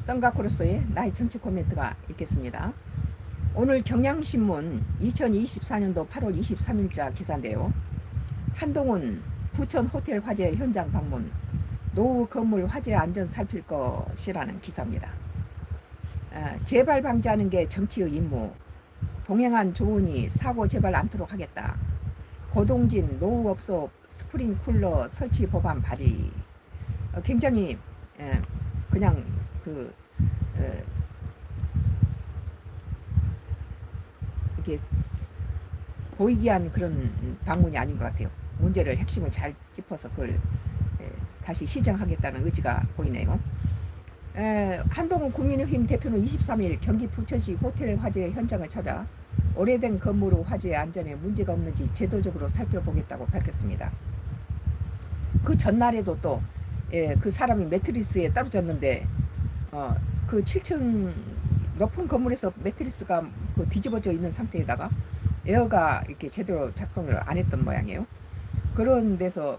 썬가쿠로서의 나의 정치 코멘트가 있겠습니다. 오늘 경향신문 2024년도 8월 23일자 기사인데요. 한동훈 부천 호텔 화재 현장 방문, 노후 건물 화재 안전 살필 것이라는 기사입니다. 재발 방지하는 게 정치의 임무, 동행한 조은이 사고 재발 않도록 하겠다. 고동진 노후업소 스프링쿨러 설치 법안 발의. 굉장히 그냥 이렇게 보이기한 그런 방문이 아닌 것 같아요. 문제를 핵심을 잘 짚어서 그걸 다시 시정하겠다는 의지가 보이네요. 한동훈 국민의힘 대표는 23일 경기 부천시 호텔 화재 현장을 찾아 오래된 건물 화재 안전에 문제가 없는지 제도적으로 살펴보겠다고 밝혔습니다. 그 전날에도 또 그 사람이 매트리스에 떨어졌는데 그 7층 높은 건물에서 매트리스가 뒤집어져 있는 상태에다가 에어가 이렇게 제대로 작동을 안 했던 모양이에요. 그런 데서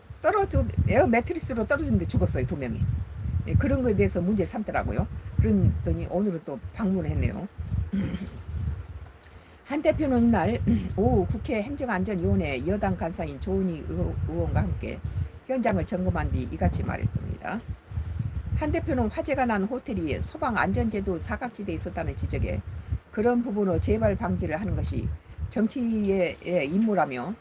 에어 매트리스로 떨어졌는데 죽었어요, 2명이. 그런 거에 대해서 문제 삼더라고요. 그러더니 오늘은 또 방문을 했네요. 한 대표는 이날 오후 국회 행정안전위원회 여당 간사인 조은희 의원과 함께 현장을 점검한 뒤 이같이 말했습니다. 한 대표는 화재가 난 호텔이 소방안전제도 사각지대에 있었다는 지적에 그런 부분으로 재발 방지를 하는 것이 정치의 임무라며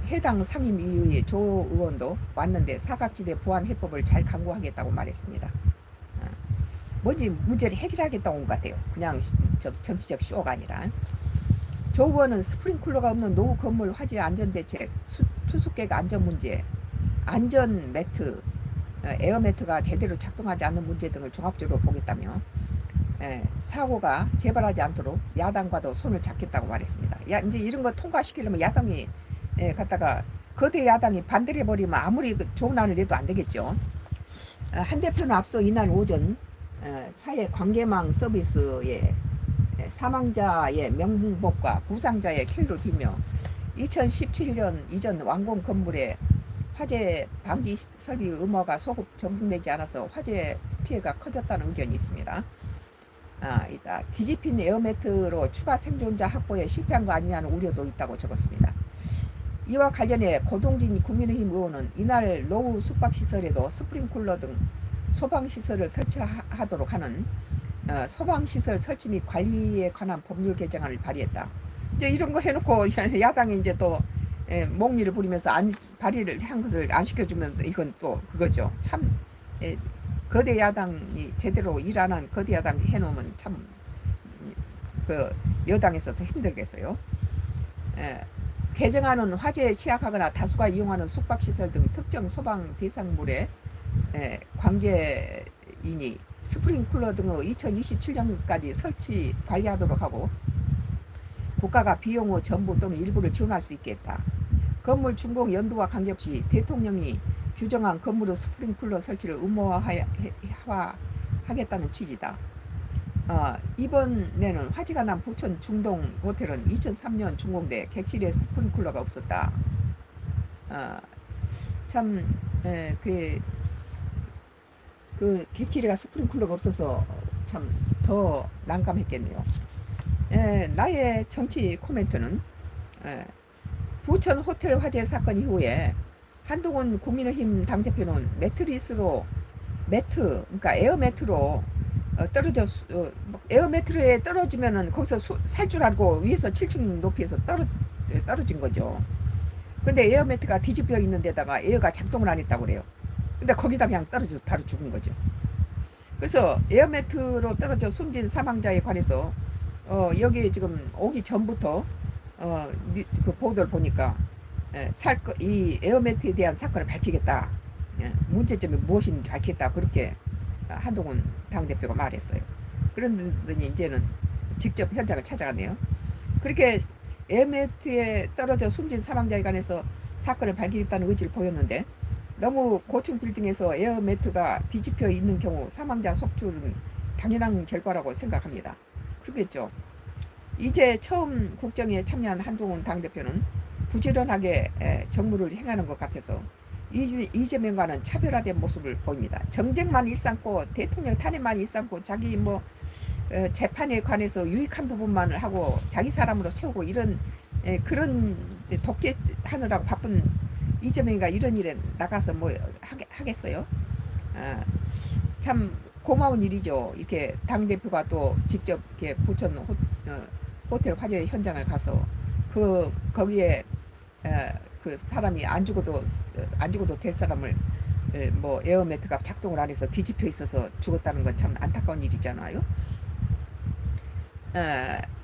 해당 상임위의 조 의원도 왔는데 사각지대 보안 해법을 잘 강구하겠다고 말했습니다. 뭔지 문제를 해결하겠다고 온 것 같아요. 그냥 정치적 쇼가 아니라. 조 의원은 스프링쿨러가 없는 노후 건물 화재 안전대책, 투숙객 안전 문제, 안전 매트, 에어 매트가 제대로 작동하지 않는 문제 등을 종합적으로 보겠다며 사고가 재발하지 않도록 야당과도 손을 잡겠다고 말했습니다. 이제 이런 거 통과시키려면 야당이 갖다가 거대 야당이 반대를 해버리면 아무리 좋은 안을 내도 안 되겠죠. 한 대표는 앞서 이날 오전 사회 관계망 서비스의 사망자의 명복과 부상자의 쾌유를 빌며 2017년 이전 완공 건물에 화재 방지 설비 의무화가 소급 전분되지 않아서 화재 피해가 커졌다는 의견이 있습니다. 이따 뒤집힌 에어매트로 추가 생존자 확보에 실패한 거 아니냐는 우려도 있다고 적었습니다. 이와 관련해 고동진 국민의힘 의원은 이날 노후 숙박시설에도 스프링쿨러 등 소방시설을 설치하도록 하는 소방시설 설치 및 관리에 관한 법률 개정안을 발의했다. 이제 이런 거 해놓고 야당이 이제 또 목리를 부리면서 발의를 한 것을 안 시켜주면 이건 또 그거죠. 참 거대 야당이 제대로 일 안 한 거대 야당이 해놓으면 참 그 여당에서 더 힘들겠어요. 개정안은 화재에 취약하거나 다수가 이용하는 숙박시설 등 특정 소방 대상물에 관계인이 스프링쿨러 등의 2027년까지 설치 관리하도록 하고 국가가 비용 후 전부 또는 일부를 지원할 수 있겠다. 건물 준공 연도와 관계없이 대통령이 규정한 건물의 스프링쿨러 설치를 의무화하겠다는 취지다. 이번에는 화재가 난 부천 중동 호텔은 2003년 준공돼 객실에 스프링쿨러가 없었다. 그 객실에가 스프링쿨러가 없어서 참 더 난감했겠네요. 나의 정치 코멘트는 부천 호텔 화재 사건 이후에 한동훈 국민의힘 당대표는 그러니까 에어매트로 에어매트에 떨어지면은 거기서 살 줄 알고 위에서 7층 높이에서 떨어진 거죠. 근데 에어매트가 뒤집혀 있는 데다가 에어가 작동을 안 했다고 그래요. 근데 거기다 그냥 떨어져서 바로 죽은 거죠. 그래서 에어매트로 떨어져 숨진 사망자에 관해서 여기 지금 오기 전부터 그 보도를 보니까 이 에어매트에 대한 사건을 밝히겠다. 문제점이 무엇인지 밝히겠다. 그렇게 한동훈 당대표가 말했어요. 그러더니 이제는 직접 현장을 찾아가네요. 그렇게 에어매트에 떨어져 숨진 사망자에 관해서 사건을 밝히겠다는 의지를 보였는데 너무 고층 빌딩에서 에어매트가 뒤집혀 있는 경우 사망자 속출은 당연한 결과라고 생각합니다. 그렇겠죠. 이제 처음 국정에 참여한 한동훈 당대표는 부지런하게 정무를 행하는 것 같아서 이재명과는 차별화된 모습을 보입니다. 정쟁만 일삼고 대통령 탄핵만 일삼고 자기 뭐 재판에 관해서 유익한 부분만 하고 자기 사람으로 채우고 이런 그런 독재하느라고 바쁜 이재명이가 이런 일에 나가서 뭐 하겠어요? 아, 참 고마운 일이죠. 이렇게 당 대표가 또 직접 이렇게 부천 호텔 화재 현장을 가서 거기에 그 사람이 안 죽어도 될 사람을 뭐 에어매트가 작동을 안 해서 뒤집혀 있어서 죽었다는 건 참 안타까운 일이잖아요.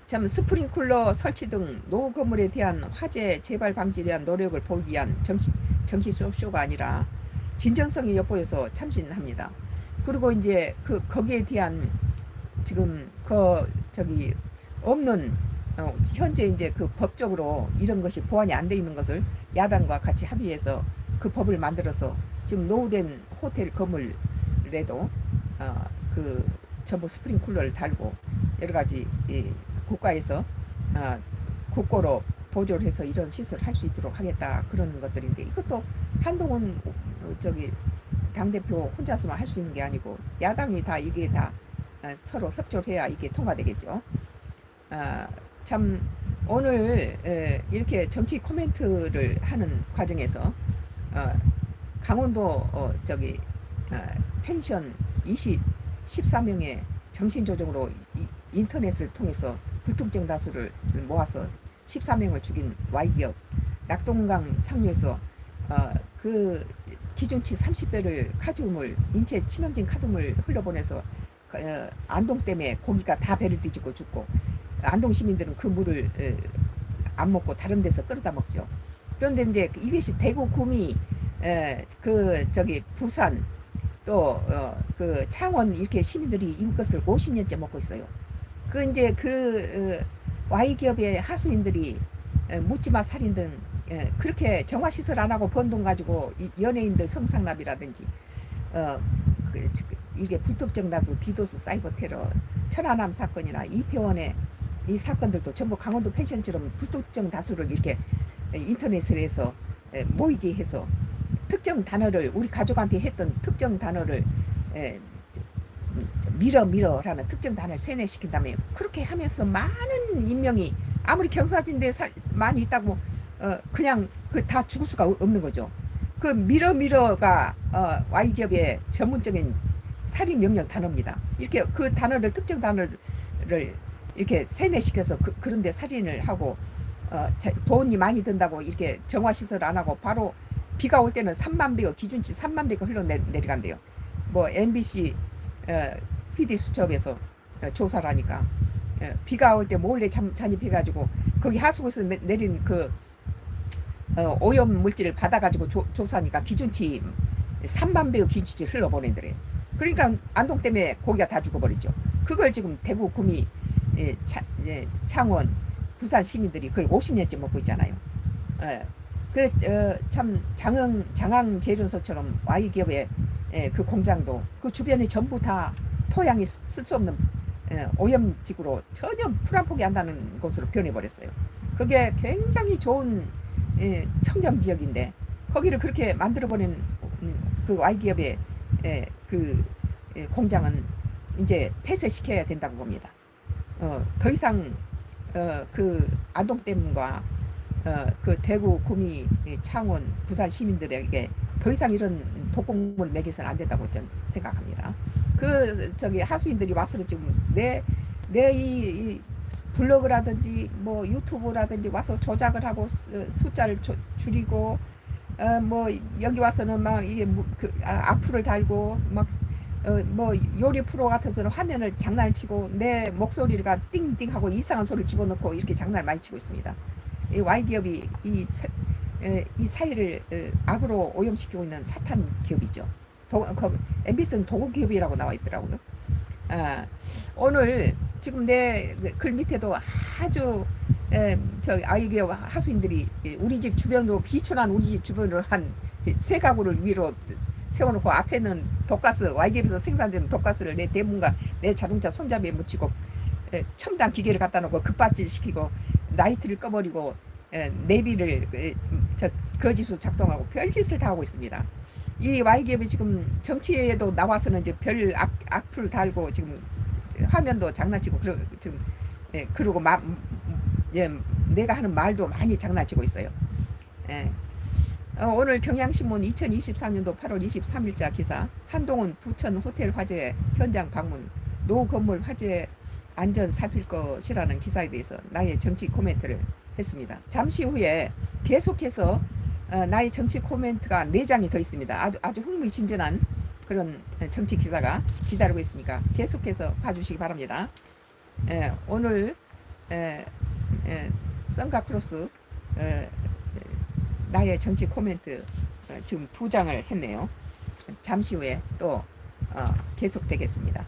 참 스프링쿨러 설치 등 노후 건물에 대한 화재 재발 방지에 대한 노력을 보이기 위한 정치 쇼가 아니라 진정성이 엿보여서 참신합니다. 그리고 이제 거기에 대한 지금 저기 없는 현재 이제 그 법적으로 이런 것이 보완이 안 돼 있는 것을 야당과 같이 합의해서 그 법을 만들어서 지금 노후된 호텔 건물에도 그 전부 스프링쿨러를 달고 여러 가지 국가에서 국고로 보조를 해서 이런 시설을 할 수 있도록 하겠다 그런 것들인데 이것도 한동훈 저기 당대표 혼자서만 할 수 있는 게 아니고 야당이 다 이게 다 서로 협조를 해야 이게 통과되겠죠. 참 오늘 이렇게 정치 코멘트를 하는 과정에서 강원도 저기 펜션 14명의 정신조정으로 인터넷을 통해서 불특정 다수를 모아서 14명을 죽인 Y기업 낙동강 상류에서 그 기준치 30배를 카드뮴을 인체 치명적인 카드뮴을 흘려보내서 안동 때문에 고기가 다 배를 뒤집고 죽고 안동 시민들은 그 물을 안 먹고 다른 데서 끌어다 먹죠. 그런데 이제 이것이 대구 구미 그 저기 부산 또 그 창원 이렇게 시민들이 이것을 50년째 먹고 있어요. 그 이제 Y기업의 하수인들이 묻지마 살인 등 그렇게 정화시설 안 하고 번 돈 가지고 연예인들 성상납이라든지 이게 불특정 다수 디도스 사이버 테러 천안함 사건이나 이태원의 이 사건들도 전부 강원도 펜션처럼 불특정 다수를 이렇게 인터넷을 해서 모이게 해서 특정 단어를 우리 가족한테 했던 특정 단어를 밀어라는 특정 단어를 세뇌시킨 다음에 그렇게 하면서 많은 인명이 아무리 경사진데 많이 있다고 그냥 다 죽을 수가 없는 거죠. 그 밀어가 Y기업의 전문적인 살인 명령 단어입니다. 이렇게 그 단어를 특정 단어를 이렇게 세뇌시켜서 그런데 살인을 하고 돈이 많이 든다고 이렇게 정화시설 안 하고 바로 비가 올 때는 3만 배가 기준치 3만 배가 흘러내려간대요. 뭐 MBC PD 수첩에서 조사를 하니까 비가 올 때 몰래 잠입해가지고 거기 하수구에서 내린 그 오염 물질을 받아가지고 조사하니까 기준치 3만 배의 기준치를 흘러보낸더래요. 그러니까 안동 때문에 고기가 다 죽어버리죠. 그걸 지금 대구 구미 창원 부산 시민들이 그걸 50년째 먹고 있잖아요. 참 장항 제련소처럼 Y기업의 그 공장도 그 주변이 전부 다 토양이 쓸 수 없는 오염지구로 전혀 풀 안 포기한다는 곳으로 변해버렸어요. 그게 굉장히 좋은 청정 지역인데 거기를 그렇게 만들어버린 그 Y기업의 그 공장은 이제 폐쇄시켜야 된다고 봅니다. 더 이상 그 안동댐과 그 대구, 구미, 창원, 부산 시민들에게 더 이상 이런 독곡물 먹여서는 안 된다고 저는 생각합니다. 저기 하수인들이 와서 지금 이 블로그라든지 뭐 유튜브라든지 와서 조작을 하고 숫자를 줄이고 뭐 여기 와서는 막 이게 악플을 달고 막 뭐 요리 프로 같아서는 화면을 장난을 치고 내 목소리가 띵띵하고 이상한 소리를 집어넣고 이렇게 장난을 많이 치고 있습니다. 이 Y기업이 이 사회를 악으로 오염시키고 있는 사탄 기업이죠. MBC는 도구기업이라고 나와 있더라고요. 오늘 지금 내 글 밑에도 아주 저 Y기업 하수인들이 우리 집 주변으로 비천한 우리 집 주변으로 한 3가구를 위로 세워놓고 앞에는 독가스 Y기업에서 생산되는 독가스를 내 대문과 내 자동차 손잡이에 묻히고 첨단 기계를 갖다 놓고 급발질 시키고 라이트를 꺼버리고 내비를 거지수 작동하고 별짓을 다 하고 있습니다. 이 Y기업이 지금 정치에도 나와서는 이제 별 악플 달고 지금 화면도 장난치고 지금 그러고 내가 하는 말도 많이 장난치고 있어요. 예. 오늘 경향신문 2023년도 8월 23일자 기사 한동훈 부천 호텔 화재 현장 방문 노 건물 화재 안전 살필 것이라는 기사에 대해서 나의 정치 코멘트를 했습니다. 잠시 후에 계속해서 나의 정치 코멘트가 4장이 더 있습니다. 아주 흥미진진한 그런 정치 기사가 기다리고 있으니까 계속해서 봐주시기 바랍니다. 오늘 썬가크로스 나의 정치 코멘트 지금 2장을 했네요. 잠시 후에 또 계속되겠습니다.